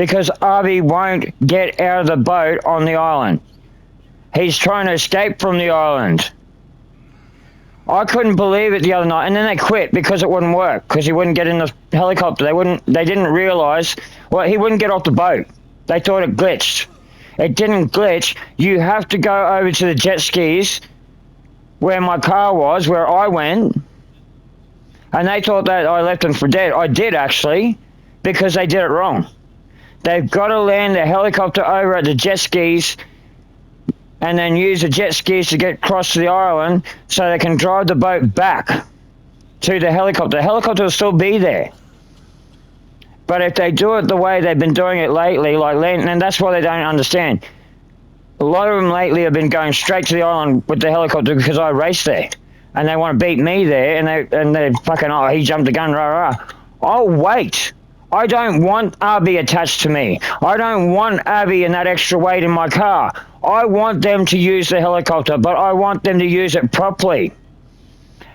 because Arby won't get out of the boat on the island. He's trying to escape from the island. I couldn't believe it the other night, and then they quit because it wouldn't work, because he wouldn't get in the helicopter. They didn't realise, well, he wouldn't get off the boat. They thought it glitched. It didn't glitch. You have to go over to the jet skis where my car was, where I went, and they thought that I left them for dead. I did, actually, because they did it wrong. They've got to land their helicopter over at the jet skis and then use the jet skis to get across to the island so they can drive the boat back to the helicopter. The helicopter will still be there. But if they do it the way they've been doing it lately, like land, and that's why they don't understand. A lot of them lately have been going straight to the island with the helicopter because I raced there. And they want to beat me there, and they're fucking, oh, he jumped the gun, rah, rah. I'll wait. I don't want Arby attached to me. I don't want Arby and that extra weight in my car. I want them to use the helicopter, but I want them to use it properly.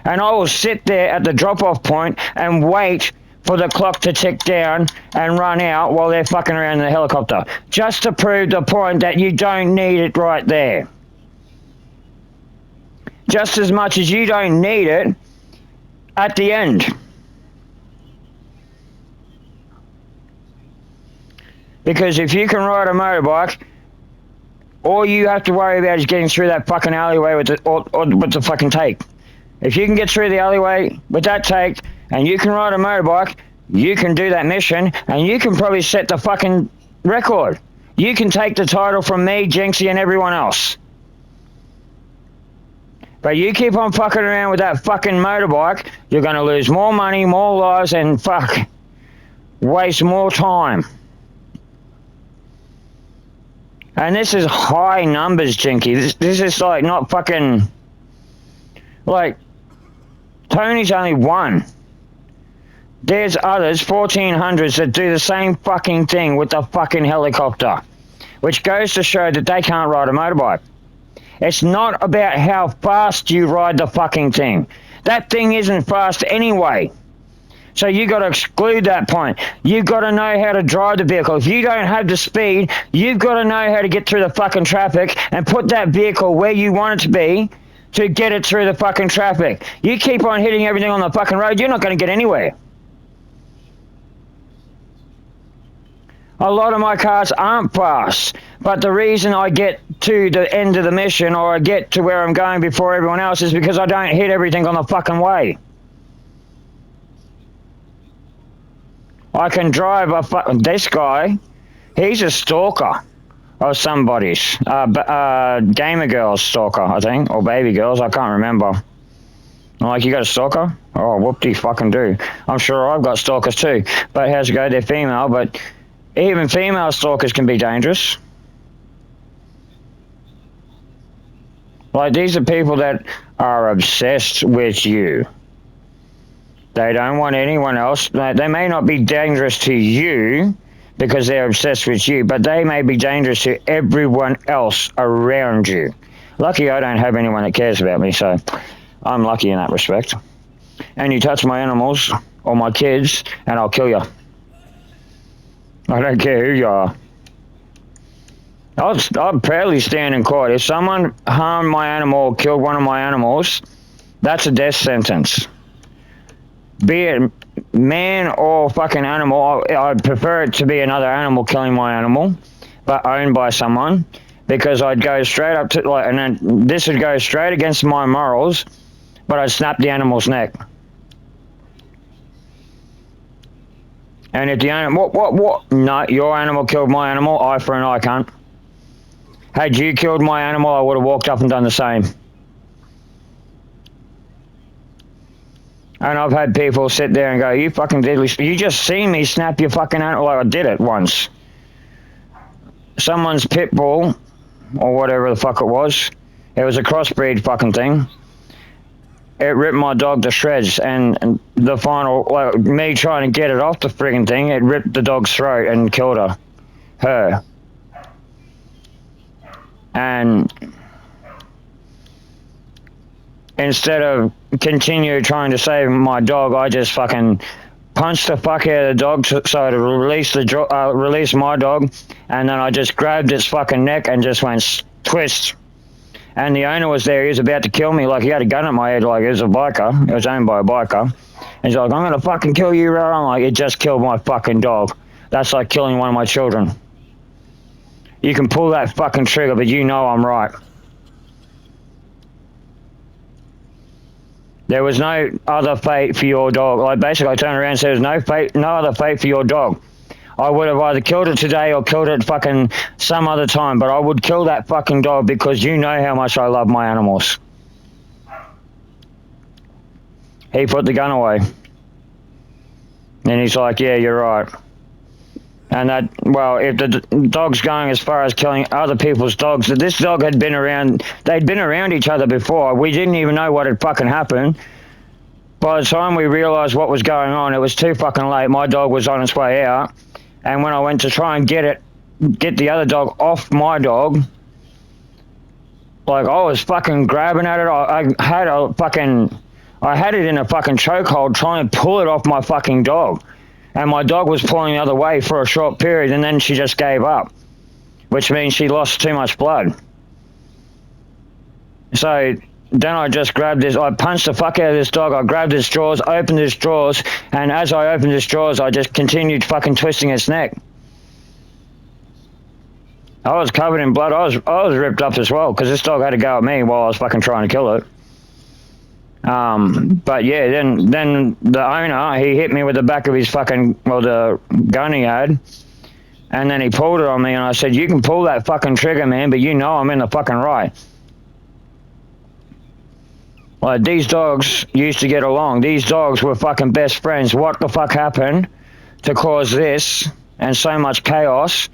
And I will sit there at the drop-off point and wait for the clock to tick down and run out while they're fucking around in the helicopter. Just to prove the point that you don't need it right there. Just as much as you don't need it at the end. Because if you can ride a motorbike, all you have to worry about is getting through that fucking alleyway with the fucking tape. If you can get through the alleyway with that tape, and you can ride a motorbike, you can do that mission, and you can probably set the fucking record. You can take the title from me, Jinxie, and everyone else. But you keep on fucking around with that fucking motorbike, you're going to lose more money, more lives, and waste more time. And this is high numbers, Jinky. This is like not fucking... Like, Tony's only one. There's others, 1400s, that do the same fucking thing with the fucking helicopter. Which goes to show that they can't ride a motorbike. It's not about how fast you ride the fucking thing. That thing isn't fast anyway. So you got to exclude that point. You've got to know how to drive the vehicle. If you don't have the speed, you've got to know how to get through the fucking traffic and put that vehicle where you want it to be to get it through the fucking traffic. You keep on hitting everything on the fucking road, you're not going to get anywhere. A lot of my cars aren't fast, but the reason I get to the end of the mission or I get to where I'm going before everyone else is because I don't hit everything on the fucking way. I can drive this guy, he's a stalker of somebody's, gamer girl's stalker, I think, or baby girls, I can't remember. I'm like, you got a stalker? Oh, whoop-de fucking do. I'm sure I've got stalkers too, but how's it go, they're female, but even female stalkers can be dangerous. Like, these are people that are obsessed with you. They don't want anyone else. They may not be dangerous to you because they're obsessed with you, but they may be dangerous to everyone else around you. Lucky I don't have anyone that cares about me, so I'm lucky in that respect. And you touch my animals or my kids, and I'll kill you. I don't care who you are. I'll proudly stand in court. If someone harmed my animal or killed one of my animals, that's a death sentence. Be it man or fucking animal, I'd prefer it to be another animal killing my animal, but owned by someone, because I'd go straight up to, and then this would go straight against my morals, but I'd snap the animal's neck. And if the animal, what? No, your animal killed my animal, eye for an eye, cunt. Had you killed my animal, I would have walked up and done the same. And I've had people sit there and go, you fucking diddly, you just seen me snap your fucking animal. Like, I did it once. Someone's pit bull, or whatever the fuck it was a crossbreed fucking thing. It ripped my dog to shreds, and the final, like, me trying to get it off the friggin' thing, it ripped the dog's throat and killed her. And instead of continue trying to save my dog, I just fucking punched the fuck out of the dog so to release my dog, and then I just grabbed its fucking neck and just went twist. And the owner was there. He was about to kill me. Like, he had a gun at my head. Like, it was a biker. It was owned by a biker. And he's like, I'm gonna fucking kill you, bro. I'm like, it just killed my fucking dog. That's like killing one of my children. You can pull that fucking trigger, but you know I'm right. There was no other fate for your dog. Like, basically, I turned around and said, there's no fate, no other fate for your dog. I would have either killed it today or killed it fucking some other time, but I would kill that fucking dog because you know how much I love my animals. He put the gun away. And he's like, yeah, you're right. And that, well, if the dog's going as far as killing other people's dogs, this dog had been around, they'd been around each other before. We didn't even know what had fucking happened. By the time we realised what was going on, it was too fucking late. My dog was on its way out. And when I went to try and get the other dog off my dog, like, I was fucking grabbing at it. I had it in a fucking chokehold trying to pull it off my fucking dog. And my dog was pulling the other way for a short period, and then she just gave up, which means she lost too much blood. So then I just grabbed this, I punched the fuck out of this dog, I grabbed its jaws, opened its jaws, and as I opened its jaws, I just continued fucking twisting its neck. I was covered in blood, I was ripped up as well, because this dog had to go at me while I was fucking trying to kill it. But yeah, then the owner, he hit me with the back of his fucking, well, the gun he had, and then he pulled it on me, and I said, you can pull that fucking trigger, man, but you know I'm in the fucking right. Like, these dogs used to get along. These dogs were fucking best friends. What the fuck happened to cause this and so much chaos?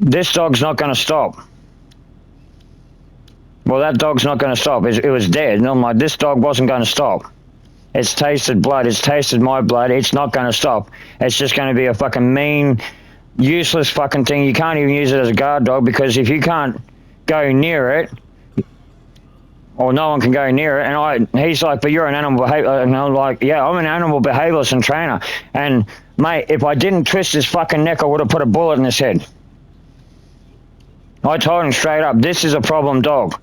This dog's not going to stop. Well, that dog's not going to stop. It was dead. And I'm like, this dog wasn't going to stop. It's tasted blood. It's tasted my blood. It's not going to stop. It's just going to be a fucking mean, useless fucking thing. You can't even use it as a guard dog, because if you can't go near it, or no one can go near it, and he's like, but you're an animal behavior, and I'm like, yeah, I'm an animal behaviorist and trainer, and mate, if I didn't twist his fucking neck, I would have put a bullet in his head. I told him straight up, this is a problem dog.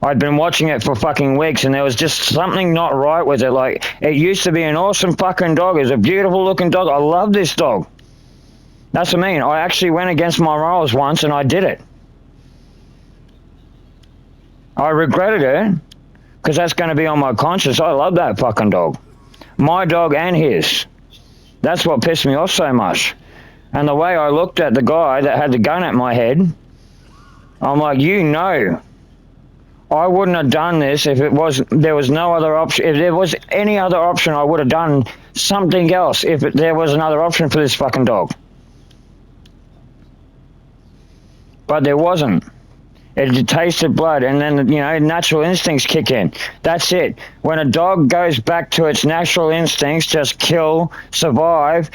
I'd been watching it for fucking weeks, and there was just something not right with it. Like, it used to be an awesome fucking dog. It was a beautiful looking dog. I love this dog. That's what I mean. I actually went against my morals once, and I did it. I regretted it, because that's going to be on my conscience. I love that fucking dog. My dog and his. That's what pissed me off so much. And the way I looked at the guy that had the gun at my head, I'm like, you know, I wouldn't have done this if there was no other option. If there was any other option, I would have done something else if there was another option for this fucking dog. But there wasn't. It tasted blood, and then, you know, natural instincts kick in. That's it. When a dog goes back to its natural instincts, just kill, survive,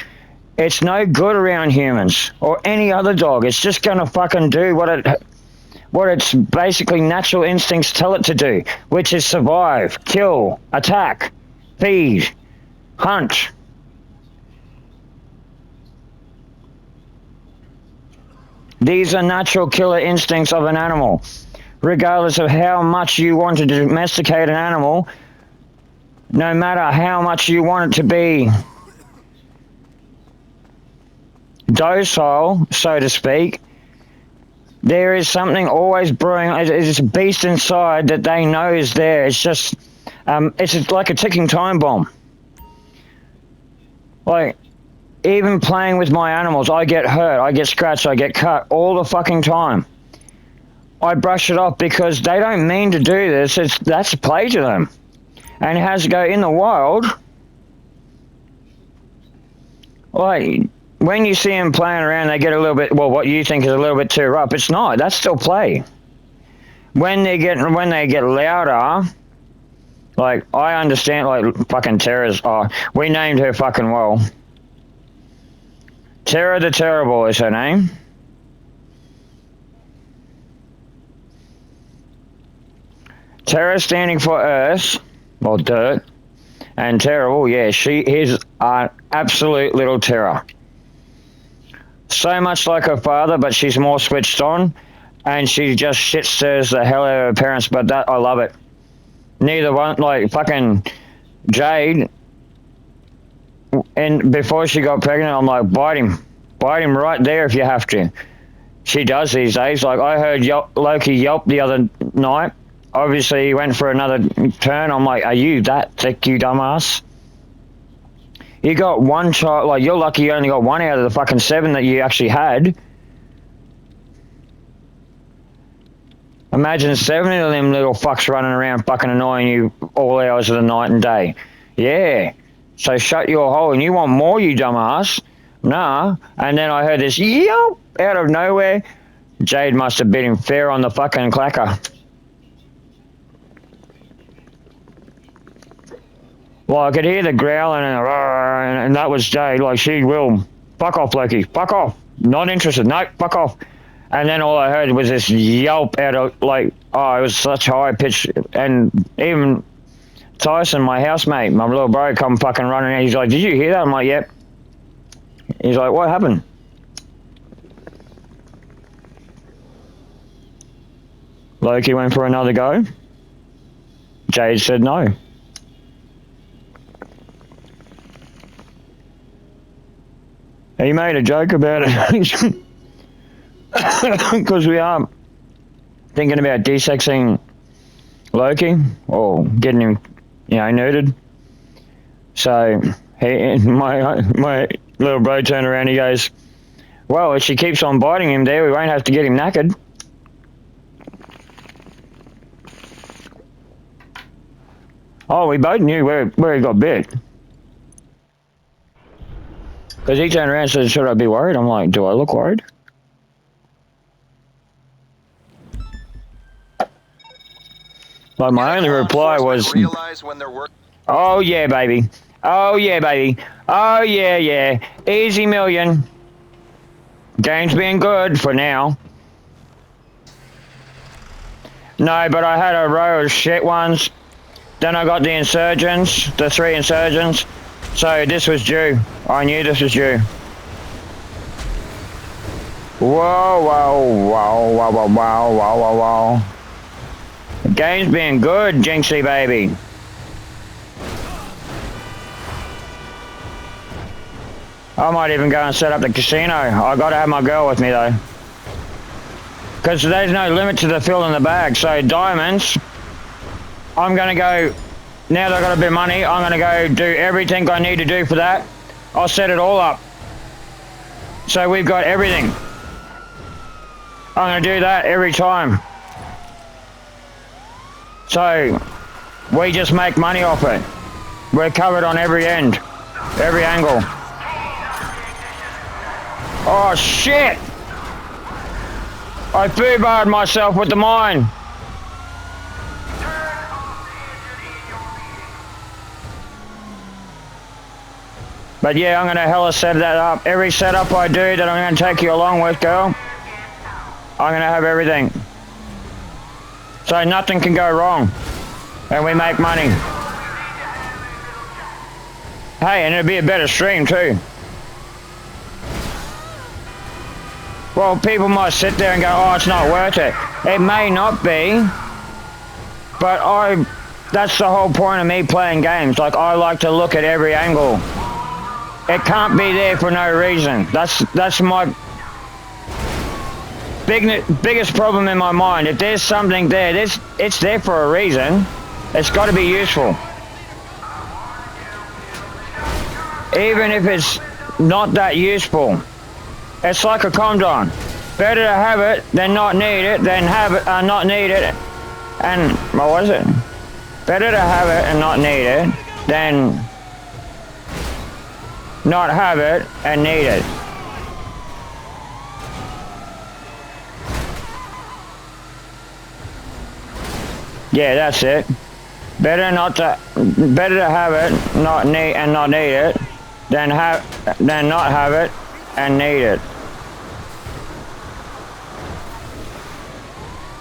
it's no good around humans or any other dog. It's just going to fucking do what its basically natural instincts tell it to do, which is survive, kill, attack, feed, hunt. These are natural killer instincts of an animal. Regardless of how much you want to domesticate an animal, no matter how much you want it to be docile, so to speak, there is something always brewing. It's a beast inside that they know is there. It's just, it's like a ticking time bomb. Like, even playing with my animals, I get hurt, I get scratched, I get cut all the fucking time. I brush it off because they don't mean to do this. That's play to them. And it has to go in the wild. Like, when you see them playing around, they get a little bit, well, what you think is a little bit too rough. It's not. That's still play. When they get louder, like, I understand, like, fucking Tara's, we named her fucking well. Tara the Terrible is her name. Tara standing for Earth, or dirt, and Terrible, yeah, she is Absolute little terror. So much like her father, but she's more switched on, and she just shit stirs the hell out of her parents. But that I love it. Neither one, like fucking Jade. And before she got pregnant, I'm like, bite him right there if you have to. She does these days. Like I heard Loki yelp the other night. Obviously, he went for another turn. I'm like, are you that thick, you dumbass? You got one child, like you're lucky you only got one out of the fucking 7 that you actually had. Imagine 7 of them little fucks running around fucking annoying you all hours of the night and day. Yeah. So shut your hole, and you want more, you dumbass. Nah. And then I heard this yelp out of nowhere. Jade must have bit him fair on the fucking clacker. Well, I could hear the growling and that was Jade. Like, she will. Fuck off, Loki. Fuck off. Not interested. No, fuck off. And then all I heard was this yelp out of, like, oh, it was such high pitch. And even Tyson, my housemate, my little bro, come fucking running out. He's like, did you hear that? I'm like, yep. He's like, what happened? Loki went for another go. Jade said no. He made a joke about it because we are thinking about desexing Loki or getting him, you know, neutered. So my little bro turned around. He goes, "Well, if she keeps on biting him, there we won't have to get him knackered." Oh, we both knew where he got bit. Because he turned around and said, should I be worried? I'm like, do I look worried? Like, my only reply was, oh yeah, baby. Oh yeah, baby. Oh yeah, yeah. Easy million. Game's been good for now. No, but I had a row of shit ones. Then I got the insurgents, the 3 insurgents. So this was due. I knew this was due. Whoa, whoa, whoa, whoa, whoa, whoa, whoa, whoa, whoa. The game's been good, Jinxie baby. I might even go and set up the casino. I gotta have my girl with me though. Because there's no limit to the fill in the bag. So diamonds, I'm gonna go. Now that I've got a bit of money, I'm going to go do everything I need to do for that. I'll set it all up. So we've got everything. I'm going to do that every time. So we just make money off it. We're covered on every end, every angle. Oh shit! I foobarred myself with the mine. But yeah, I'm going to hella set that up. Every setup I do that I'm going to take you along with, girl, I'm going to have everything. So nothing can go wrong. And we make money. Hey, and it'll be a better stream too. Well, people might sit there and go, oh, it's not worth it. It may not be. But that's the whole point of me playing games. Like, I like to look at every angle. It can't be there for no reason. That's my biggest problem in my mind. If there's something there, it's there for a reason. It's got to be useful. Even if it's not that useful. It's like a condom. Better to have it than not need it, than have it not need it. And what was it? Better to have it and not need it than not have it and need it. Yeah, that's it. Better to have it, not need it, than not have it and need it.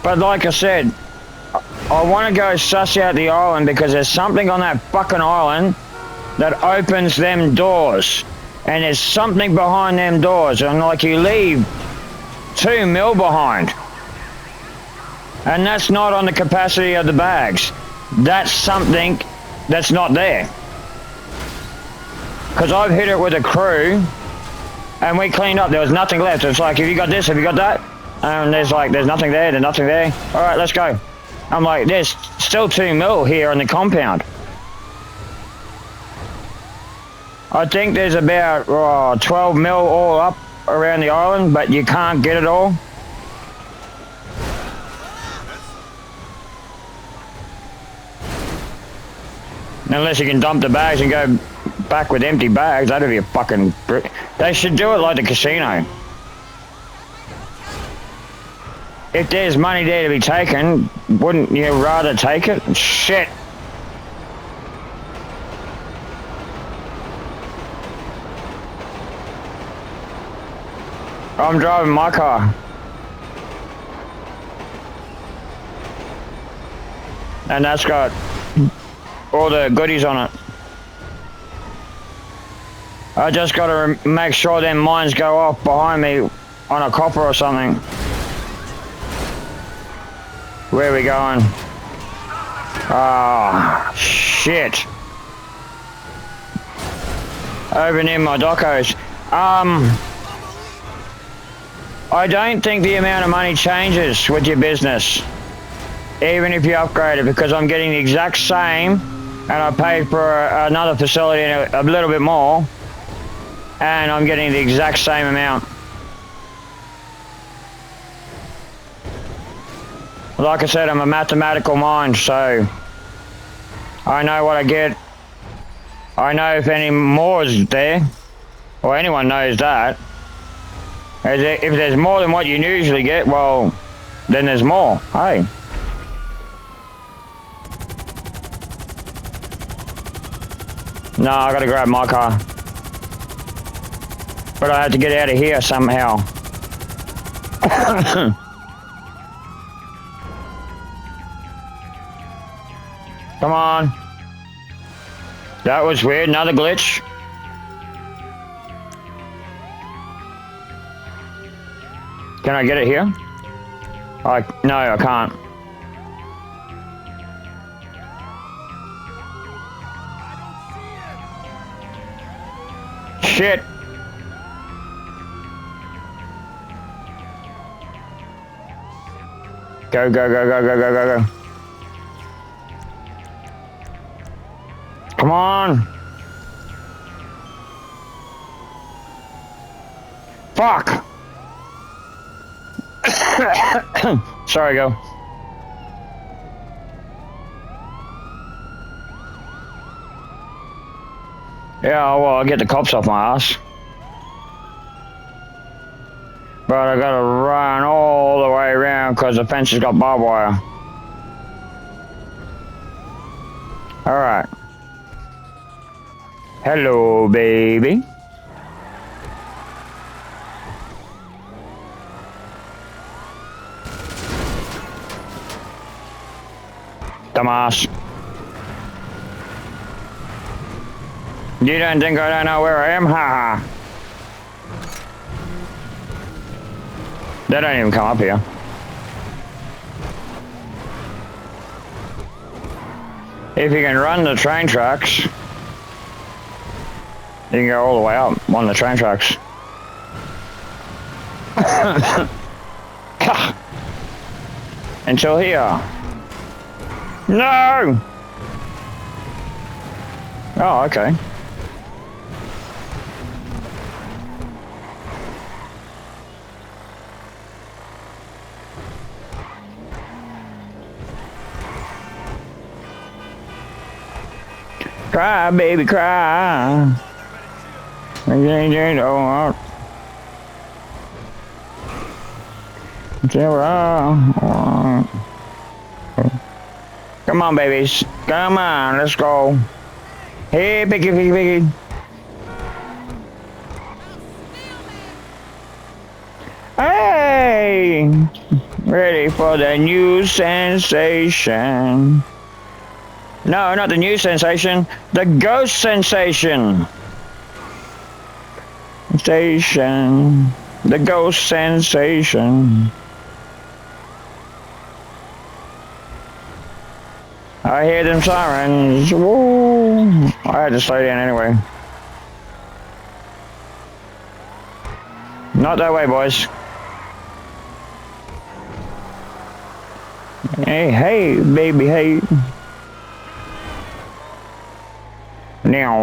But like I said, I want to go suss out the island because there's something on that fucking island that opens them doors. And there's something behind them doors. And like you leave 2 mil behind. And that's not on the capacity of the bags. That's something that's not there. Because I've hit it with a crew and we cleaned up. There was nothing left. It's like, have you got this? Have you got that? And there's nothing there. There's nothing there. All right, let's go. I'm like, there's still 2 mil here on the compound. I think there's about 12 mil all up around the island, but you can't get it all. Unless you can dump the bags and go back with empty bags, that'd be a fucking... They should do it like the casino. If there's money there to be taken, wouldn't you rather take it? Shit. I'm driving my car. And that's got all the goodies on it. I just gotta make sure them mines go off behind me on a copper or something. Where are we going? Ah, shit. Over near my docos. I don't think the amount of money changes with your business, even if you upgrade it, because I'm getting the exact same, and I paid for another facility a little bit more, and I'm getting the exact same amount. Like I said, I'm a mathematical mind, so I know what I get. I know if any more is there, or anyone knows that. If there's more than what you usually get, well, then there's more. Hey. No, I gotta grab my car. But I have to get out of here somehow. Come on. That was weird, another glitch. Can I get it here? No, I can't. Shit. Go, go, go, go, go, go, go, go. Come on. Fuck. Sorry, go. Yeah, well, I'll get the cops off my ass. But I gotta run all the way around because the fence has got barbed wire. Alright. Hello, baby. Dumbass. You don't think I don't know where I am? Ha ha. They don't even come up here. If you can run the train tracks, you can go all the way up on the train tracks. Until here. No! Oh, okay. Cry, baby, cry. Come on, babies. Come on, let's go. Hey, piggy, piggy, piggy. Hey! Ready for the new sensation. No, not the new sensation. The ghost sensation. Station. The ghost sensation. I hear them sirens. Woo. I had to slow down anyway. Not that way, boys. Hey, hey, baby, hey. Now,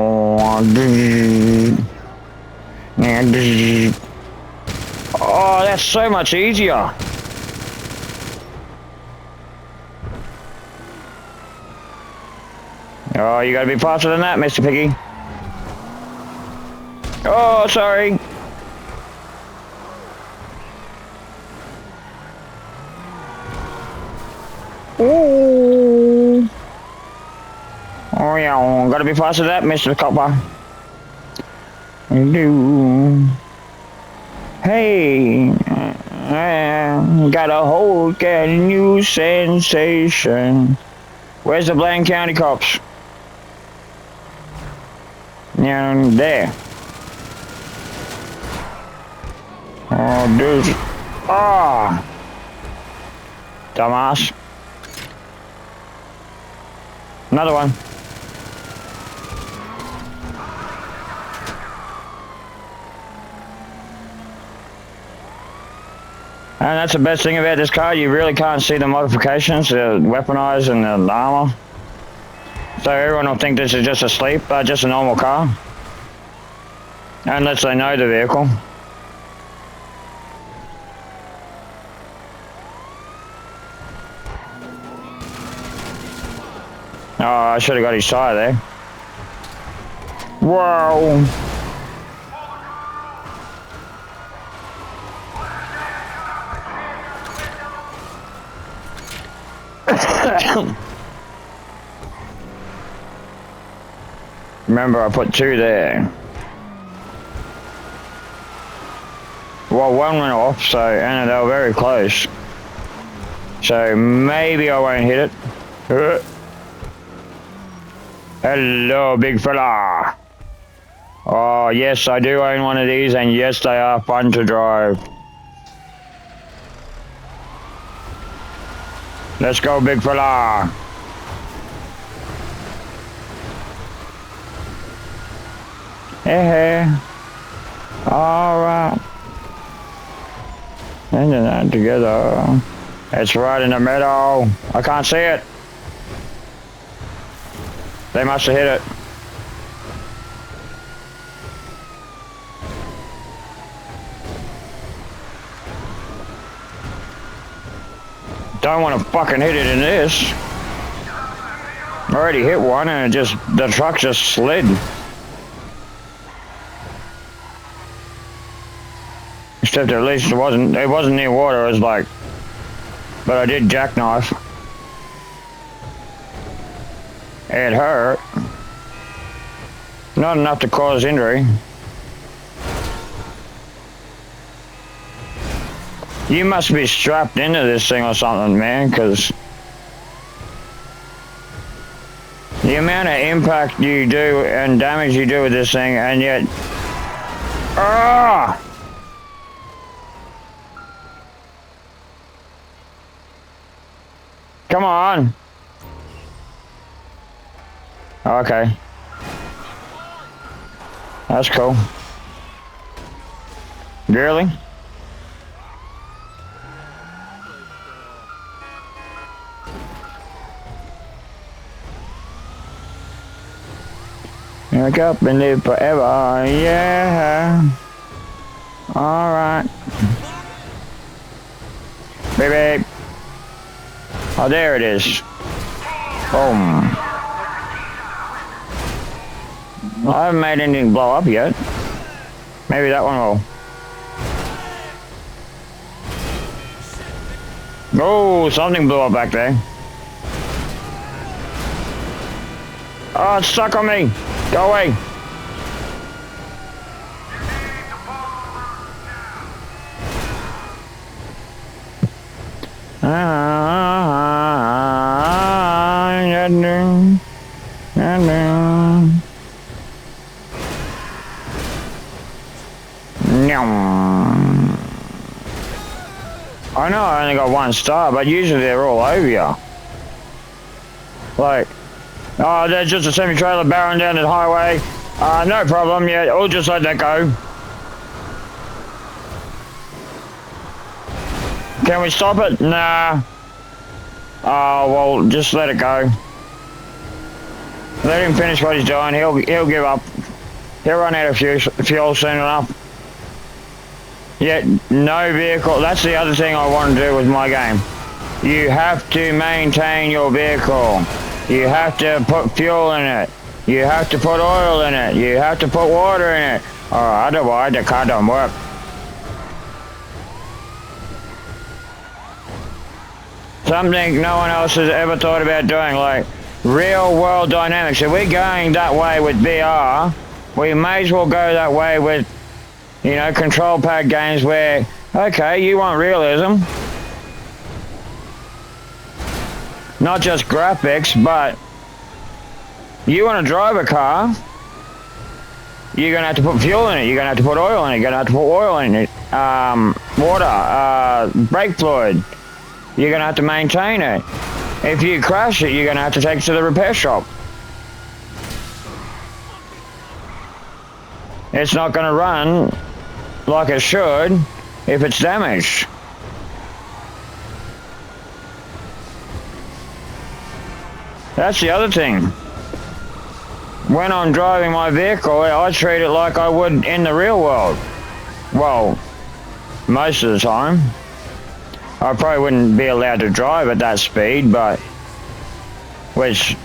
oh, that's so much easier. Oh, you gotta be faster than that, Mr. Piggy. Oh, sorry. Ooh. Oh, yeah, gotta be faster than that, Mr. Copper. Hey, got a whole new sensation. Where's the Bland County cops? Down there. Oh, dude. Ah. Dumbass. Another one. And that's the best thing about this car, you really can't see the modifications, the weaponized and the armor. So everyone will think this is just a sleep, just a normal car. Unless they know the vehicle. Oh, I should have got his tire there. Whoa! Remember, I put two there. Well, one went off, so, and they were very close. So maybe I won't hit it. Hello, big fella. Oh, yes, I do own one of these, and yes, they are fun to drive. Let's go, big fella. Hey, alright. And then that together. It's right in the middle. I can't see it. They must have hit it. Don't want to fucking hit it in this. I already hit one and it just, the truck just slid. Except at least it wasn't near water, it was like, but I did jackknife. It hurt. Not enough to cause injury. You must be strapped into this thing or something, man, because the amount of impact you do and damage you do with this thing, and yet... Ah! Come on! Okay. That's cool. Really? Wake up and live forever, yeah. Alright. Baby. Oh, there it is. Boom. I haven't made anything blow up yet. Maybe that one will. Oh, something blew up back there. Oh, it's stuck on me. Go away. I know I only got 1 star, but usually they're all over you. Like, oh, there's just a semi-trailer barreling down the highway. No problem, yeah, I'll just let that go. Can we stop it? Nah. Oh, well, just let it go. Let him finish what he's doing. He'll give up. He'll run out of fuel soon enough. Yet, no vehicle. That's the other thing I want to do with my game. You have to maintain your vehicle. You have to put fuel in it. You have to put oil in it. You have to put water in it. Or otherwise, the car don't work. Something no one else has ever thought about doing, like real world dynamics. If we're going that way with VR, we may as well go that way with, you know, control pad games where, okay, you want realism. Not just graphics, but you want to drive a car, you're going to have to put fuel in it, you're going to have to put oil in it, you're going to have to put oil in it, water, brake fluid. You're going to have to maintain it. If you crash it, you're going to have to take it to the repair shop. It's not going to run like it should if it's damaged. That's the other thing. When I'm driving my vehicle, I treat it like I would in the real world. Well, most of the time. I probably wouldn't be allowed to drive at that speed, but which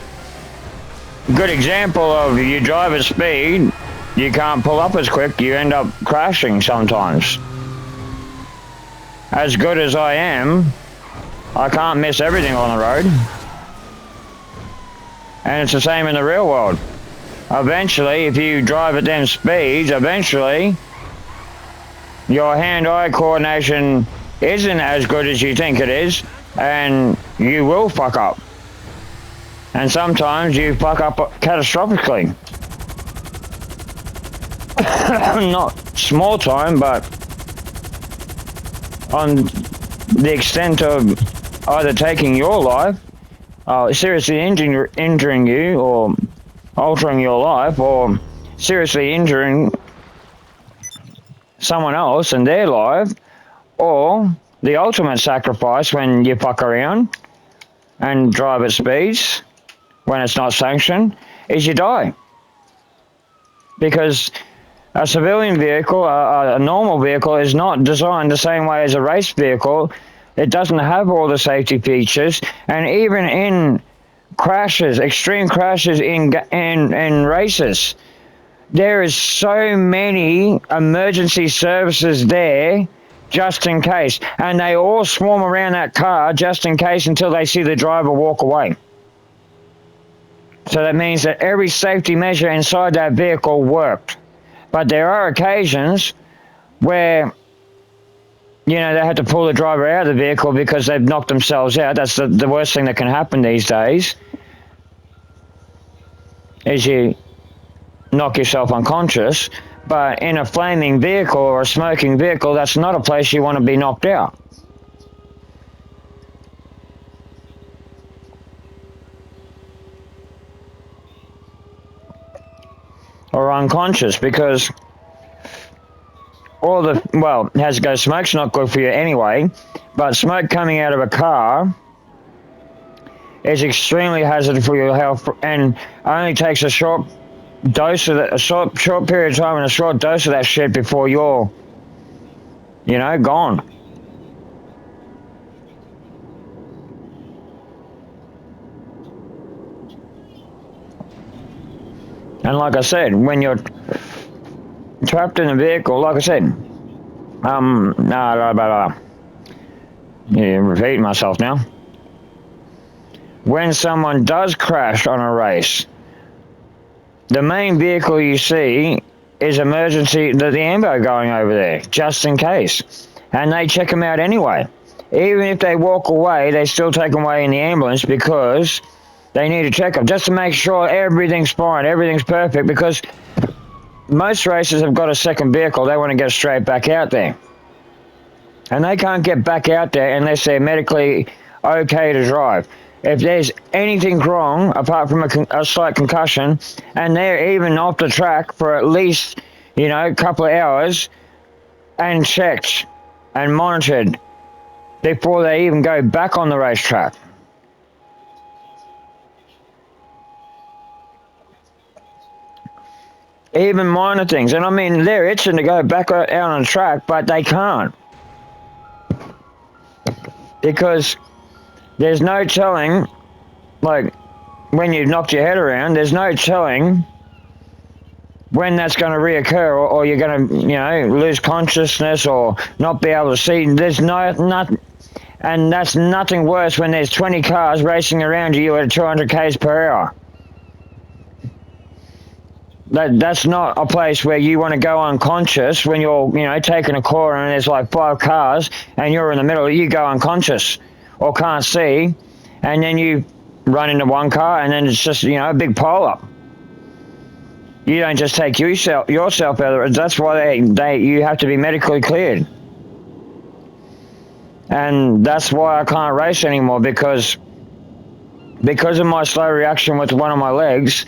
good example of you drive at speed, you can't pull up as quick, you end up crashing sometimes. As good as I am, I can't miss everything on the road. And it's the same in the real world. Eventually, if you drive at them speeds, eventually your hand-eye coordination isn't as good as you think it is, and you will fuck up. And sometimes you fuck up catastrophically. Not small time, but on the extent of either taking your life, seriously injuring you, or altering your life, or seriously injuring someone else and their life, or the ultimate sacrifice when you fuck around and drive at speeds when it's not sanctioned, is you die. Because a civilian vehicle, a normal vehicle, is not designed the same way as a race vehicle. It doesn't have all the safety features, and even in crashes, extreme crashes in races, there is so many emergency services there just in case, and they all swarm around that car just in case until they see the driver walk away. So that means that every safety measure inside that vehicle worked. But there are occasions where, you know, they had to pull the driver out of the vehicle because they've knocked themselves out. That's the worst thing that can happen these days, is you knock yourself unconscious. But in a flaming vehicle or a smoking vehicle, that's not a place you want to be knocked out. Or unconscious, because all the, well, has to go, smoke's not good for you anyway, but smoke coming out of a car is extremely hazardous for your health, and only takes a short dose of that, a short period of time and a short dose of that shit before you're, you know, gone. And like I said, when you're trapped in a vehicle, like I said, yeah, repeating myself now. When someone does crash on a race, the main vehicle you see is emergency, the ambo going over there, just in case. And they check them out anyway. Even if they walk away, they still take them away in the ambulance because they need to check them, just to make sure everything's fine, everything's perfect, because most racers have got a second vehicle. They want to get straight back out there. And they can't get back out there unless they're medically okay to drive. If there's anything wrong, apart from a slight concussion, and they're even off the track for at least, a couple of hours, and checked and monitored before they even go back on the racetrack. Even minor things. And I mean, they're itching to go back out on the track, but they can't. Because there's no telling, like, when you've knocked your head around, there's no telling when that's going to reoccur, or you're going to, lose consciousness or not be able to see. There's nothing, and that's nothing worse when there's 20 cars racing around you at 200 k's per hour. That's not a place where you want to go unconscious when you're, taking a corner and there's like 5 cars and you're in the middle. You go unconscious or can't see, and then you run into one car, and then it's just, a big pile up. You don't just take yourself out of it. That's why you have to be medically cleared. And that's why I can't race anymore, because of my slow reaction with one of my legs.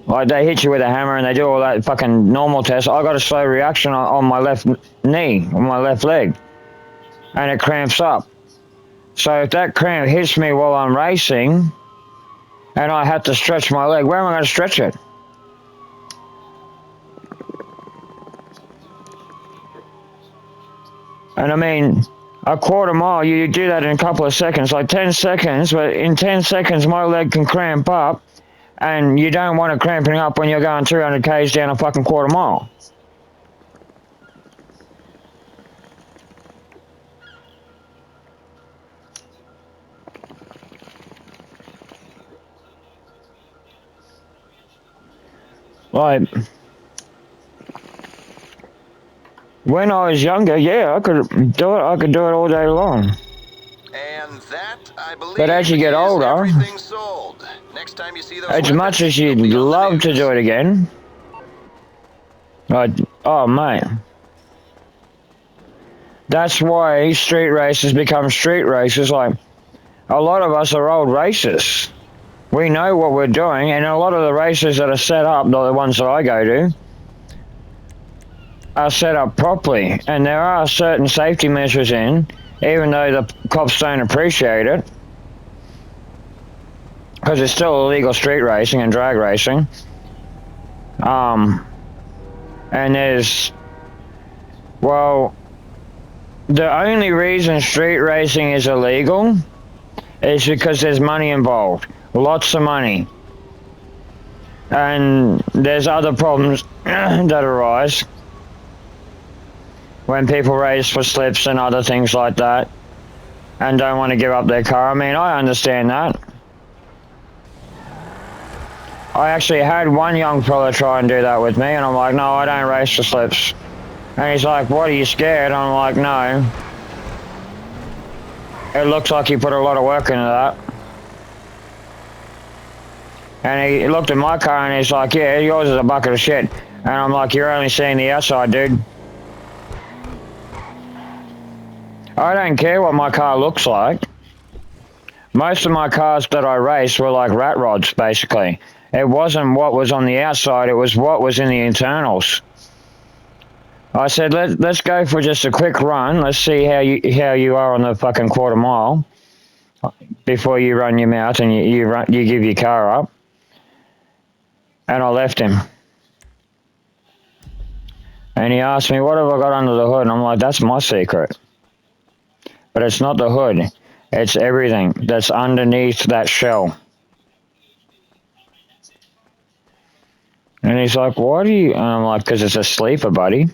Like, they hit you with a hammer and they do all that fucking normal test. I got a slow reaction on my left knee, on my left leg, and it cramps up. So if that cramp hits me while I'm racing and I have to stretch my leg, where am I going to stretch it? And I mean, a quarter mile, you do that in a couple of seconds, like 10 seconds, but in 10 seconds my leg can cramp up, and you don't want it cramping up when you're going 200 k's down a fucking quarter mile. Like, when I was younger, yeah, I could do it. I could do it all day long. And that, I believe, but as you get older, sold. Next time you see those as much as you'd love to do it again, oh mate, that's why street races become street races. Like, a lot of us are old racers. We know what we're doing, and a lot of the races that are set up, the ones that I go to, are set up properly, and there are certain safety measures in, even though the cops don't appreciate it, because it's still illegal street racing and drag racing. And there's, well, the only reason street racing is illegal is because there's money involved, lots of money, and there's other problems that arise when people race for slips and other things like that and don't want to give up their car. I mean, I understand that. I actually had one young fella try and do that with me, and I'm like, no, I don't race for slips. And he's like, what, are you scared? I'm like, no. It looks like you put a lot of work into that. And he looked at my car and he's like, yeah, yours is a bucket of shit. And I'm like, you're only seeing the outside, dude. I don't care what my car looks like. Most of my cars that I raced were like rat rods, basically. It wasn't what was on the outside, it was what was in the internals. I said, let's go for just a quick run. Let's see how you are on the fucking quarter mile before you run your mouth and you give your car up. And I left him. And he asked me, what have I got under the hood? And I'm like, that's my secret. But it's not the hood. It's everything that's underneath that shell. And he's like, why do you... And I'm like, because it's a sleeper, buddy.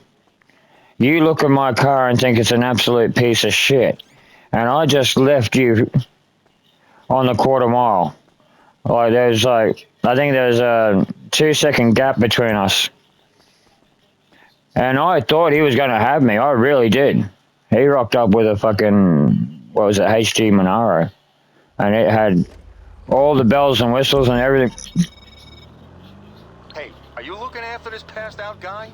You look at my car and think it's an absolute piece of shit. And I just left you on the quarter mile. Like, I think there's a 2-second gap between us. And I thought he was going to have me. I really did. He rocked up with a fucking, what was it, HG Monaro. And it had all the bells and whistles and everything. Hey, are you looking after this passed out guy?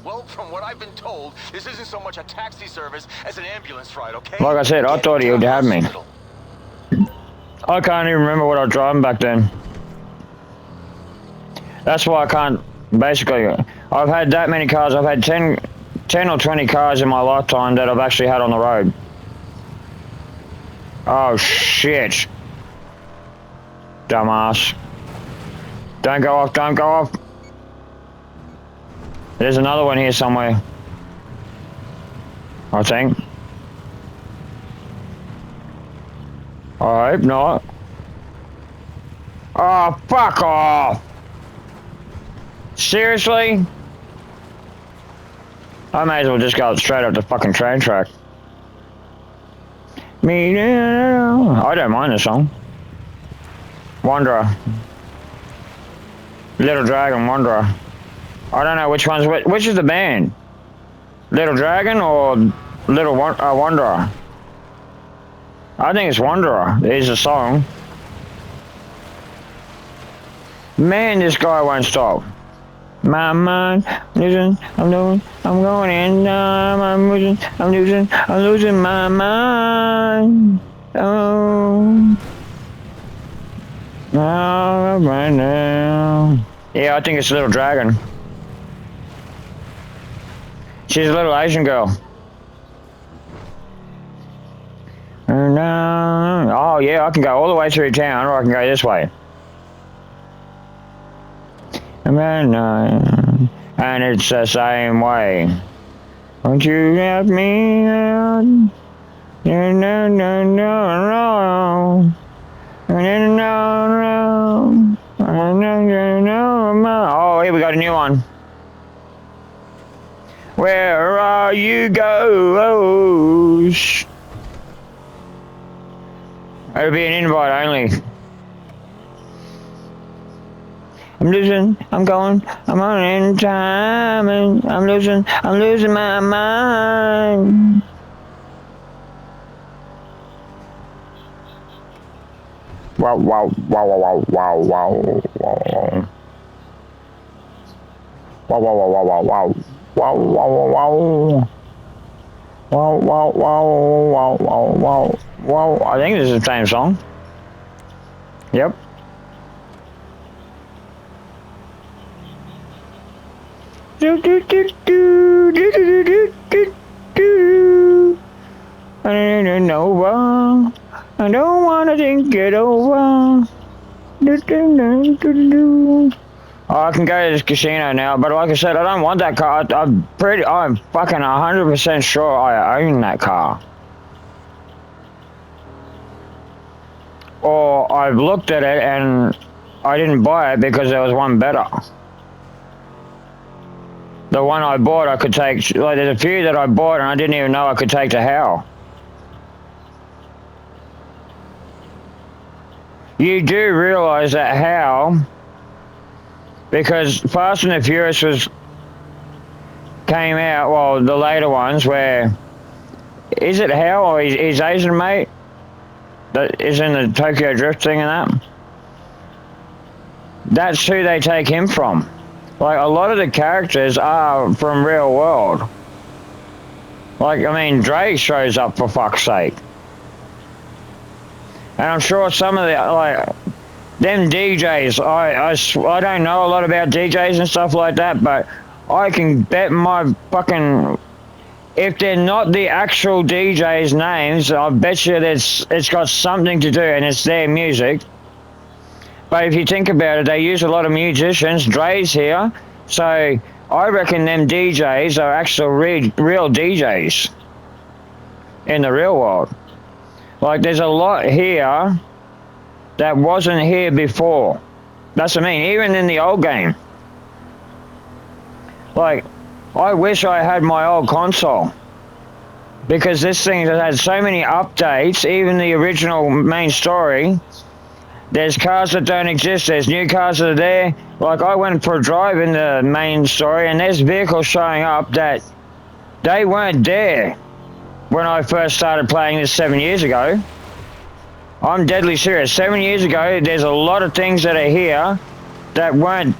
Well, from what I've been told, this isn't so much a taxi service as an ambulance ride, okay? Like I said, I Get thought to he would the have me. hospital. I can't even remember what I was driving back then. That's why I can't, basically, I've had that many cars. I've had 10 or 20 cars in my lifetime that I've actually had on the road. Oh, shit. Dumbass. Don't go off, don't go off. There's another one here somewhere, I think. I hope not. Oh, fuck off! Seriously? I may as well just go straight up the fucking train track. Me now. I don't mind this song. Wanderer. Little Dragon, Wanderer. I don't know which one's which is the band? Little Dragon or Little Wanderer? I think it's Wanderer. There's a song. Man, this guy won't stop. My mind, losing, I'm going in, I'm losing my mind. Oh, right now. Yeah, I think it's Little Dragon. She's a little Asian girl. Oh yeah, I can go all the way through town, or I can go this way. And it's the same way. Won't you help me out? No, no, no, no, no. Oh, here we got a new one. Where are you goes? It'll be an invite only. I'm losing, I'm going, I'm on in time, and I'm losing my mind. Wow, wow, wow, wow, wow, wow, wow. Wow, wow, wow, wow, wow, wow. Wow, wow, wow, wow. Wow, wow, wow, wow, wow, wow, wow. I think this is the same song. Yep. Do do do do do do do do do. I don't know. I don't wanna think it over. Do do do do do. Oh, I can go to this casino now, but like I said, I don't want that car. I'm fucking 100% sure I own that car. Or I've looked at it and I didn't buy it because there was one better. The one I bought, I could take, like there's a few that I bought and I didn't even know I could take to hell. You do realize that how, because Fast and the Furious came out, well, the later ones where, is it Hal or his Asian mate that is in the Tokyo Drift thing and that? That's who they take him from. Like, a lot of the characters are from real world. Like, I mean, Dre shows up for fuck's sake. And I'm sure some of the, like, them DJs, I don't know a lot about DJs and stuff like that, but I can bet my fucking, if they're not the actual DJs' names, I bet you it's got something to do, and it's their music. But if you think about it, they use a lot of musicians. Dre's here, so I reckon them DJs are actual real DJs in the real world. Like, there's a lot here that wasn't here before. That's what I mean, even in the old game. Like, I wish I had my old console. Because this thing has had so many updates, even the original main story. There's cars that don't exist, there's new cars that are there. Like, I went for a drive in the main story and there's vehicles showing up that they weren't there when I first started playing this 7 years ago. I'm deadly serious. 7 years ago, there's a lot of things that are here that weren't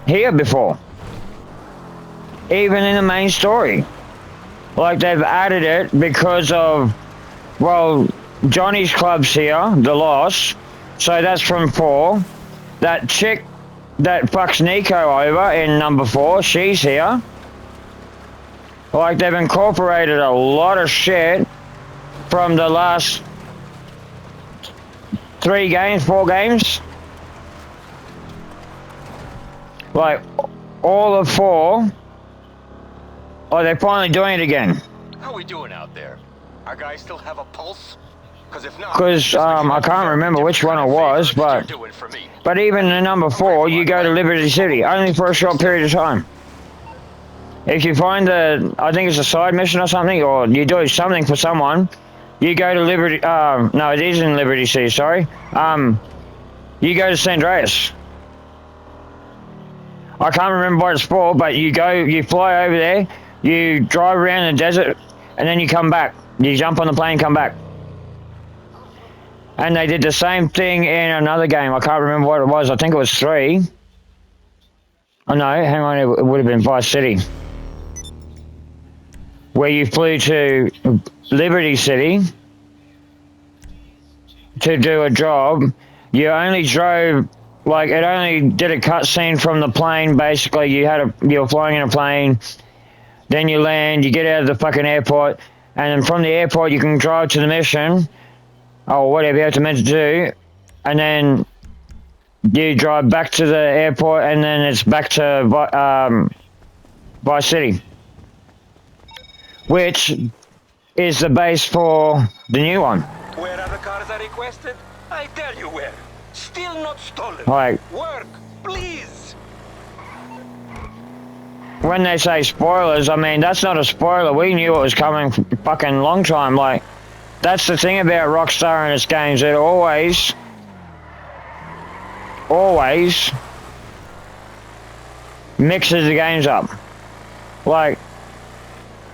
here before. even in the main story. Like, they've added it because of, well, Johnny's club's here, the Lost, so that's from 4. That chick that fucks Nico over in number 4, she's here. Like, they've incorporated a lot of shit from the last 4 games. Like, all of 4. Oh, they're finally doing it again. How are we doing out there? Our guys still have a pulse? Because if not, I can't remember which one it was, but even in number 4, you go to Liberty City, only for a short period of time. If you find I think it's a side mission or something, or you do something for someone, you go to Liberty, no, it is in Liberty City, sorry. You go to San Andreas. I can't remember what it's for, but you fly over there, you drive around the desert, and then you come back. You jump on the plane and come back. And they did the same thing in another game. I can't remember what it was. I think it was 3. Oh no, hang on, it would have been Vice City. Where you flew to Liberty City to do a job. You only drove, like, it only did a cutscene from the plane, basically. You were flying in a plane, then you land, you get out of the fucking airport, and then from the airport you can drive to the mission, or whatever you have to meant to do, and then you drive back to the airport, and then it's back to Vice City, which is the base for the new one. Where are the cars I requested? I tell you where. Still not stolen. Like, work, please. When they say spoilers, I mean, that's not a spoiler. We knew it was coming for fucking long time. Like, that's the thing about Rockstar and its games. It always mixes the games up. Like,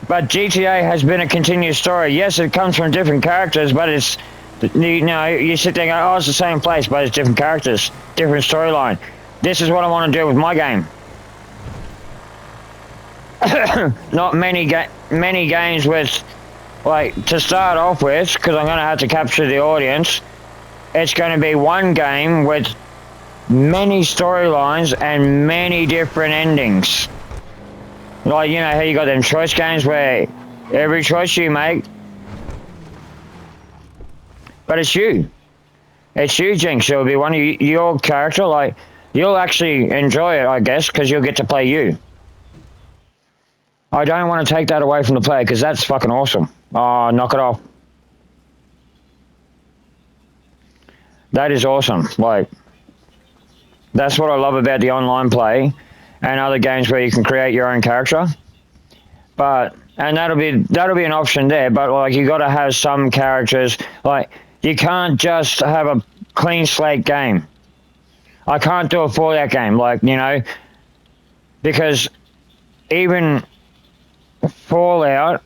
but GTA has been a continuous story. Yes, it comes from different characters, but it's, you know, you sit there and go, oh, it's the same place, but it's different characters, different storyline. This is what I want to do with my game. Not many games with, like, to start off with, because I'm going to have to capture the audience, it's going to be one game with many storylines and many different endings. Like, you know how you got them choice games where every choice you make, but it's you. It's you, Jinx. It'll be one of your character. Like, you'll actually enjoy it, I guess, because you'll get to play you. I don't want to take that away from the player, because that's fucking awesome. Oh, knock it off. That is awesome. Like, that's what I love about the online play and other games where you can create your own character. But, and that'll be an option there, but like, you got to have some characters. Like, you can't just have a clean slate game. I can't do a Fallout game, like, you know, because even Fallout,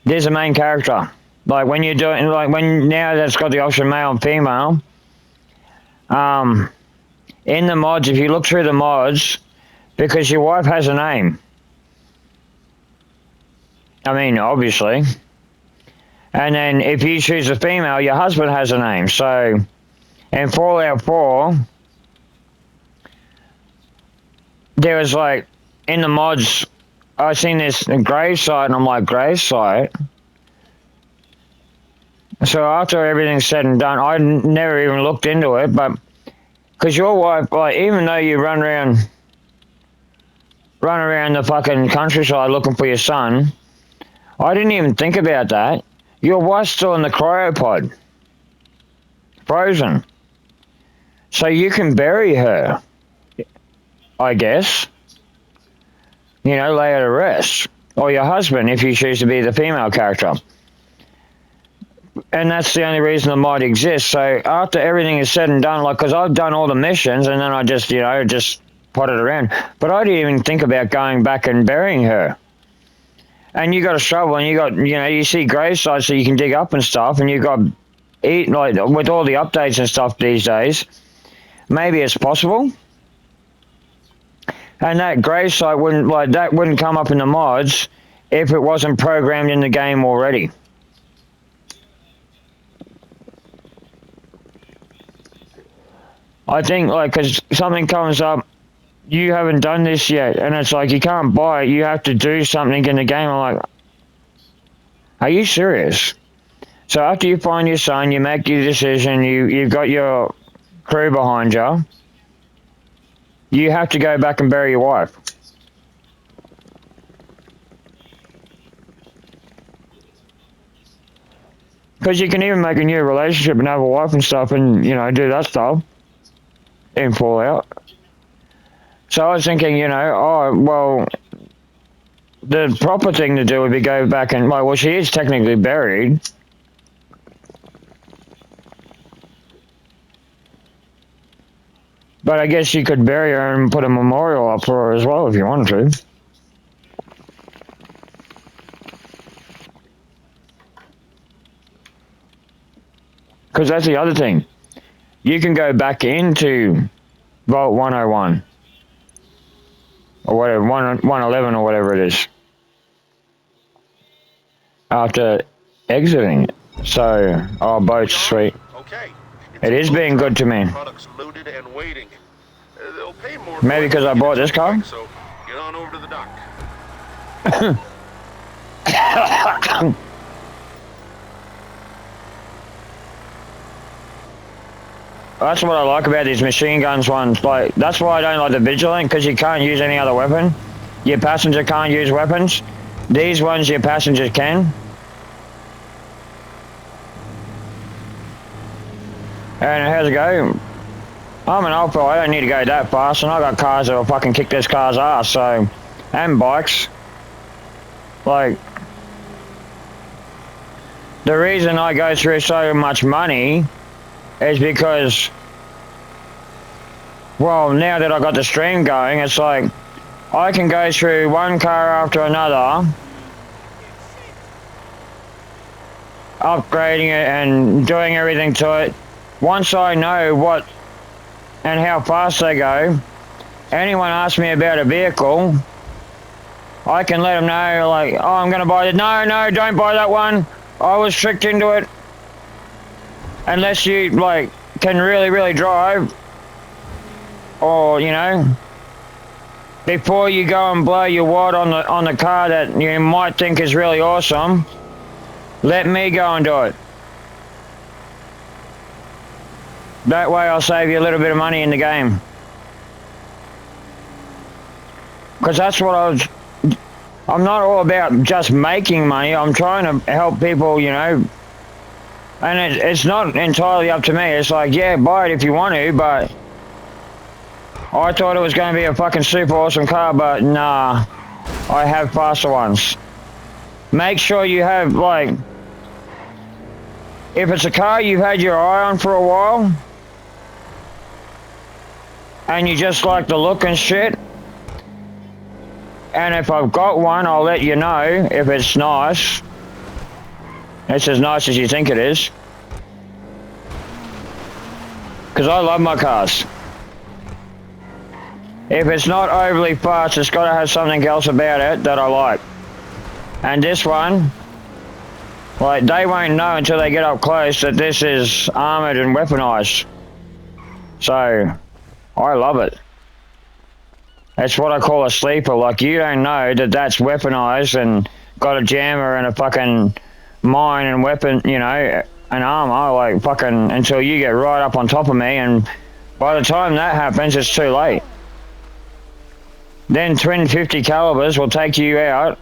there's a main character. Like, when you're doing, like, when now that's got the option male and female, in the mods, if you look through the mods, because your wife has a name. I mean, obviously. And then if you choose a female, your husband has a name. So, in Fallout 4, there was, like, in the mods, I seen this gravesite, and I'm like, gravesite? So after everything's said and done, I never even looked into it, but because your wife, like, even though you run around the fucking countryside looking for your son, I didn't even think about that. Your wife's still in the cryopod, frozen, so you can bury her, I guess. You know, lay her to rest, or your husband if you choose to be the female character. And that's the only reason the mod exists. So after everything is said and done, like, because I've done all the missions and then I just, you know, just potted around. But I didn't even think about going back and burying her. And you got a shovel and you got, you know, you see grave sites that you can dig up and stuff, and you got like with all the updates and stuff these days, maybe it's possible. And that grave site wouldn't come up in the mods if it wasn't programmed in the game already. I think, like, because something comes up, you haven't done this yet, and it's like, you can't buy it, you have to do something in the game. I'm like, are you serious? So after you find your son, you make your decision, you've got your crew behind you, you have to go back and bury your wife. Because you can even make a new relationship and have a wife and stuff and, you know, do that stuff in Fallout. So I was thinking, you know, oh, well, the proper thing to do would be go back and, like, well, she is technically buried. But I guess you could bury her and put a memorial up for her as well if you wanted to. Because that's the other thing. You can go back into Vault 101. Or whatever, 111 or whatever it is. After exiting it. So, our boat's sweet. Okay. It is being good to me. Products loaded and waiting. They'll pay more. Maybe because I bought this car? So get on over to the dock. That's what I like about these machine guns ones. Like, that's why I don't like the Vigilant, because you can't use any other weapon. Your passenger can't use weapons. These ones, your passengers can. And how's it go? I'm an old fella, I don't need to go that fast, and I got cars that'll fucking kick this car's ass, so... And bikes. Like... The reason I go through so much money is because, well, now that I got the stream going, it's like, I can go through one car after another, upgrading it and doing everything to it. Once I know what and how fast they go, anyone asks me about a vehicle, I can let them know, like, oh, I'm going to buy it. No, don't buy that one. I was tricked into it. Unless you, like, can really drive, or, you know, before you go and blow your wad on the car that you might think is really awesome, let me go and do it. That way I'll save you a little bit of money in the game. Because that's what I'm not all about just making money, I'm trying to help people, you know. And it's not entirely up to me. It's like, yeah, buy it if you want to, but I thought it was going to be a fucking super awesome car, but nah, I have faster ones. Make sure you have, like, if it's a car you've had your eye on for a while, and you just like the look and shit, and if I've got one, I'll let you know if it's nice. It's as nice as you think it is. Because I love my cars. If it's not overly fast, it's got to have something else about it that I like. And this one, like, they won't know until they get up close that this is armoured and weaponized. So, I love it. It's what I call a sleeper. Like, you don't know that that's weaponized and got a jammer and a fucking mine and weapon, you know, and armor, like, fucking, until you get right up on top of me, and by the time that happens, it's too late. Then twin 50 calibers will take you out.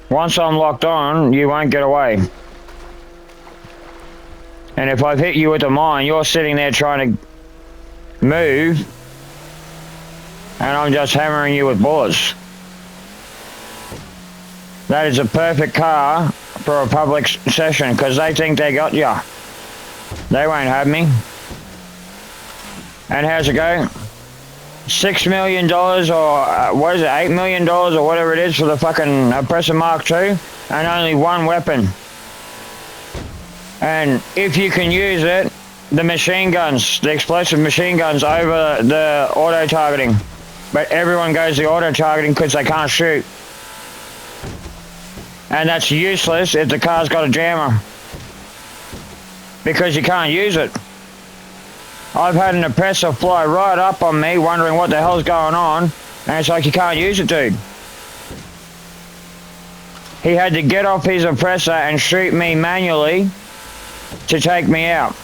Once I'm locked on, you won't get away. And if I've hit you with a mine, you're sitting there trying to move, and I'm just hammering you with bullets. That is a perfect car for a public session, because they think they got ya. They won't have me. And how's it go? $6 million or what is it, $8 million or whatever it is for the fucking Oppressor Mark II. and only one weapon. And if you can use it, the machine guns, the explosive machine guns over the auto-targeting. But everyone goes the auto-targeting because they can't shoot. And that's useless if the car's got a jammer, because you can't use it. I've had an oppressor fly right up on me wondering what the hell's going on, and it's like, you can't use it, dude. He had to get off his oppressor and shoot me manually to take me out.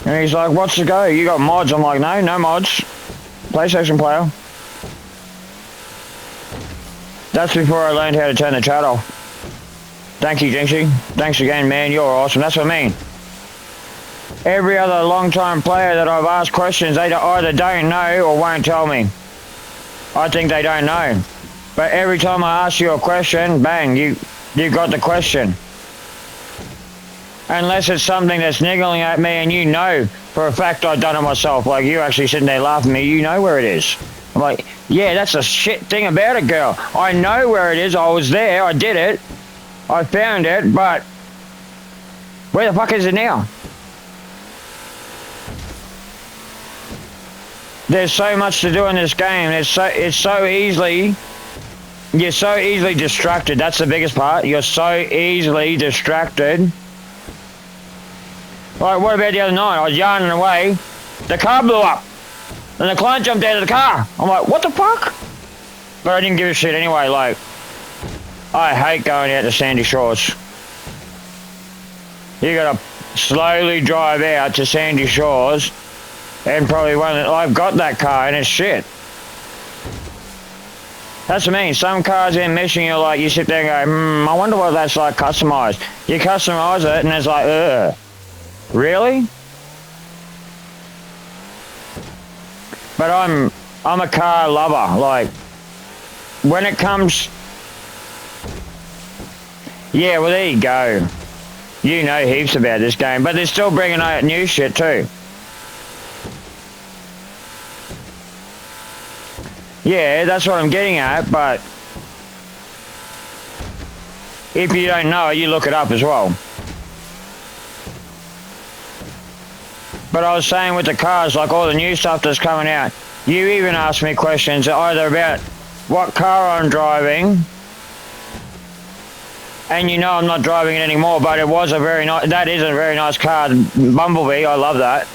And he's like, what's the go? You got mods? I'm like, no mods. PlayStation player. That's before I learned how to turn the chat off. Thank you, Jinxie. Thanks again, man. You're awesome. That's what I mean. Every other long-time player that I've asked questions, they either don't know or won't tell me. I think they don't know. But every time I ask you a question, bang, you got the question. Unless it's something that's niggling at me and you know for a fact I've done it myself. Like you actually sitting there laughing at me, you know where it is. I'm like, yeah, that's the shit thing about it, girl. I know where it is, I was there, I did it. I found it, but where the fuck is it now? There's so much to do in this game. You're so easily distracted. That's the biggest part. You're so easily distracted. Like, what about the other night? I was yarning away. The car blew up. And the client jumped out of the car. I'm like, what the fuck? But I didn't give a shit anyway. Like, I hate going out to Sandy Shores. You gotta slowly drive out to Sandy Shores. And probably I've got that car and it's shit. That's what I mean. Some cars in Michigan, you're like, you sit there and go, I wonder what that's like customized. You customize it and it's like, ugh. Really? But I'm a car lover. Like, when it comes, yeah, well there you go. You know heaps about this game, but they're still bringing out new shit too. Yeah, that's what I'm getting at, but if you don't know it, you look it up as well. But I was saying with the cars, like all the new stuff that's coming out, you even ask me questions either about what car I'm driving, and you know I'm not driving it anymore, but it was a very nice, that is a very nice car, Bumblebee, I love that.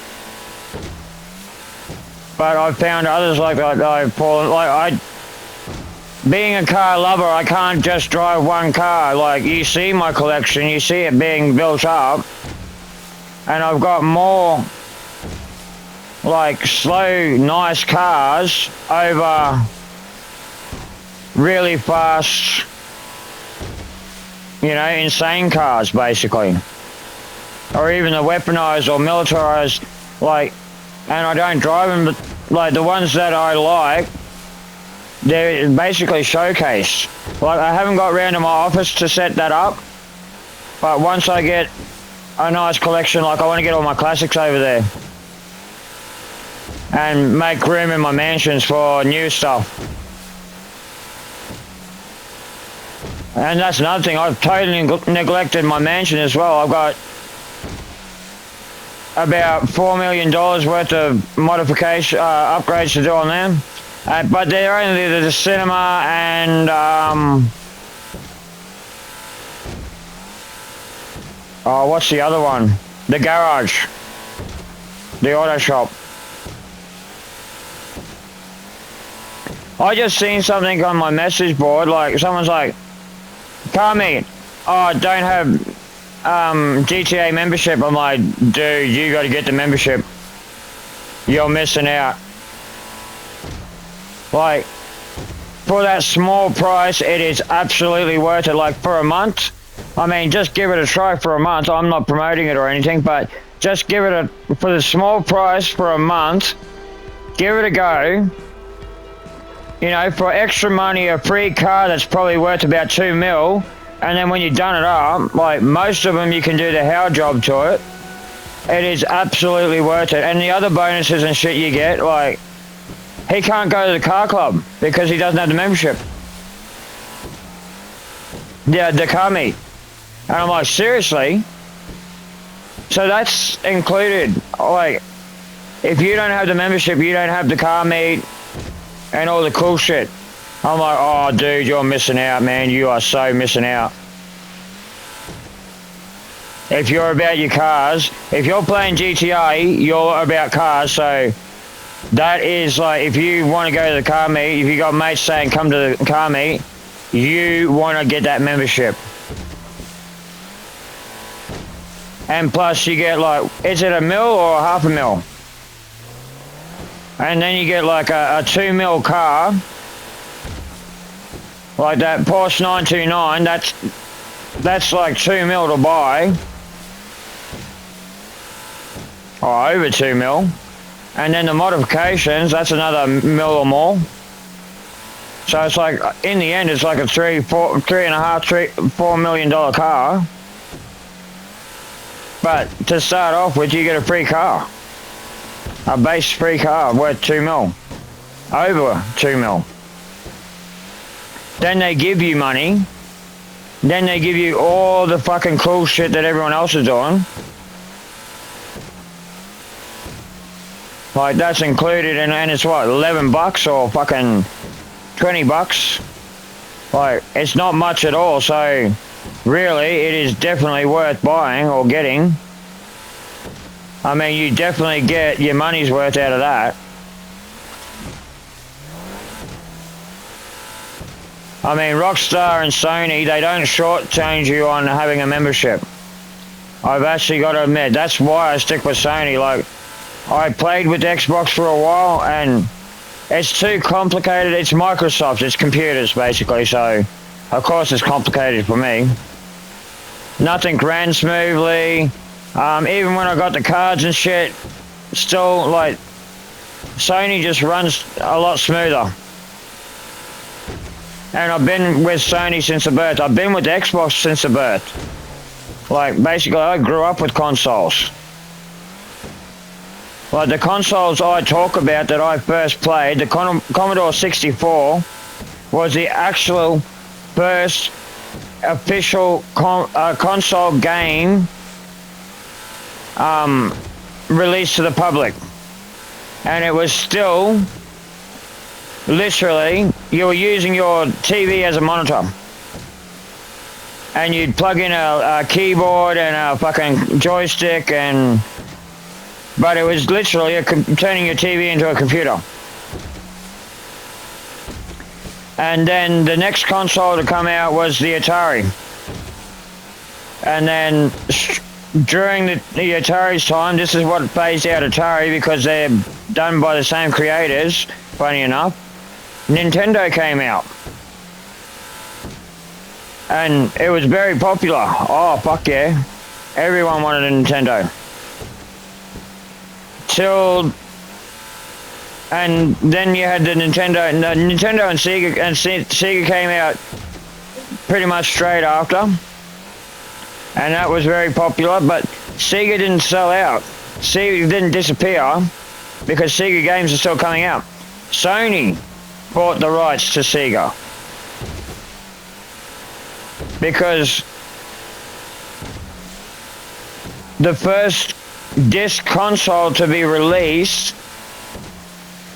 But I've found others like being a car lover, I can't just drive one car. Like, you see my collection, you see it being built up, and I've got more like slow, nice cars over really fast, you know, insane cars basically, or even the weaponized or militarized, like. And I don't drive them, but like the ones that I like, they're basically showcased. Like, I haven't got round to my office to set that up, but once I get a nice collection, like I want to get all my classics over there and make room in my mansions for new stuff. And that's another thing, I've totally neglected my mansion as well. I've got about $4 million worth of modification upgrades to do on them, but they're only the cinema and oh, what's the other one? The garage, the auto shop. I just seen something on my message board, like someone's like, Carmi, oh, I don't have GTA membership. I'm like, dude, you got to get the membership. You're missing out. Like, for that small price, it is absolutely worth it. Like, for a month, I mean, just give it a try for a month. I'm not promoting it or anything, but just give it for the small price for a month, give it a go. You know, for extra money, a free car that's probably worth about $2 million. And then when you've done it up, like most of them, you can do the how job to it. It is absolutely worth it. And the other bonuses and shit you get, like He can't go to the car club because he doesn't have the membership. Yeah, the car meet. And I'm like, seriously? So that's included. Like, if you don't have the membership, you don't have the car meet and all the cool shit. I'm like, oh, dude, you're missing out, man. You are so missing out. If you're about your cars, if you're playing GTA, you're about cars, so that is like, if you want to go to the car meet, if you got mates saying come to the car meet, you want to get that membership. And plus you get like, is it $1 mil or $500,000? And then you get like a $2 mil car, like that Porsche 929, that's like $2 mil to buy. Or over $2 mil. And then the modifications, that's another $1 mil or more. So it's like, in the end, it's like a $4 million car. But to start off with, you get a free car. A base free car worth $2 mil. Over $2 mil. Then they give you money. Then they give you all the fucking cool shit that everyone else is doing. Like, that's included, and it's what, $11 or fucking $20? Like, it's not much at all, so really, it is definitely worth buying or getting. I mean, you definitely get your money's worth out of that. I mean, Rockstar and Sony, they don't shortchange you on having a membership. I've actually got to admit, that's why I stick with Sony. Like, I played with Xbox for a while, and it's too complicated. It's Microsoft, it's computers, basically, so of course it's complicated for me. Nothing ran smoothly. Even when I got the cards and shit, still, like, Sony just runs a lot smoother. And I've been with Sony since the birth. I've been with Xbox since the birth. Like, basically, I grew up with consoles. Like, the consoles I talk about that I first played, the Commodore 64 was the actual first official console game released to the public. And it was still, literally, you were using your TV as a monitor. And you'd plug in a keyboard and a fucking joystick, but it was literally turning your TV into a computer. And then the next console to come out was the Atari. And then during the Atari's time, this is what phased out Atari, because they're done by the same creators, funny enough. Nintendo came out. And it was very popular. Oh, fuck yeah. Everyone wanted a Nintendo. And then you had the Nintendo and Sega came out pretty much straight after. And that was very popular, but Sega didn't sell out. Sega didn't disappear because Sega games are still coming out. Sony bought the rights to Sega. Because the first disc console to be released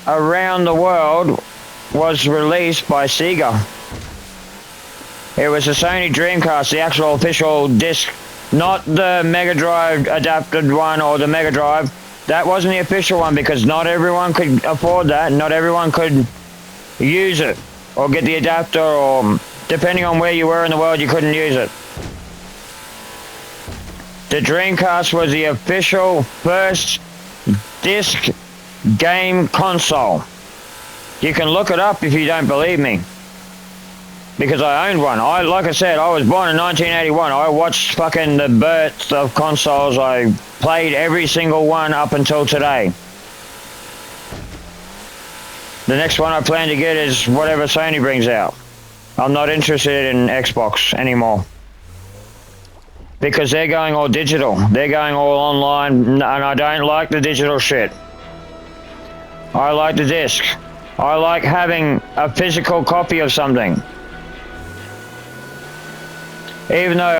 around the world was released by Sega. It was the Sony Dreamcast, the actual official disc, not the Mega Drive adapted one or the Mega Drive. That wasn't the official one because not everyone could afford that. Not everyone could use it or get the adapter, or depending on where you were in the world, you couldn't use it. The Dreamcast was the official first disc game console. You can look it up if you don't believe me. Because I owned one. Like I said, I was born in 1981. I watched fucking the birth of consoles. I played every single one up until today. The next one I plan to get is whatever Sony brings out. I'm not interested in Xbox anymore. Because they're going all digital. They're going all online, and I don't like the digital shit. I like the disc. I like having a physical copy of something. Even though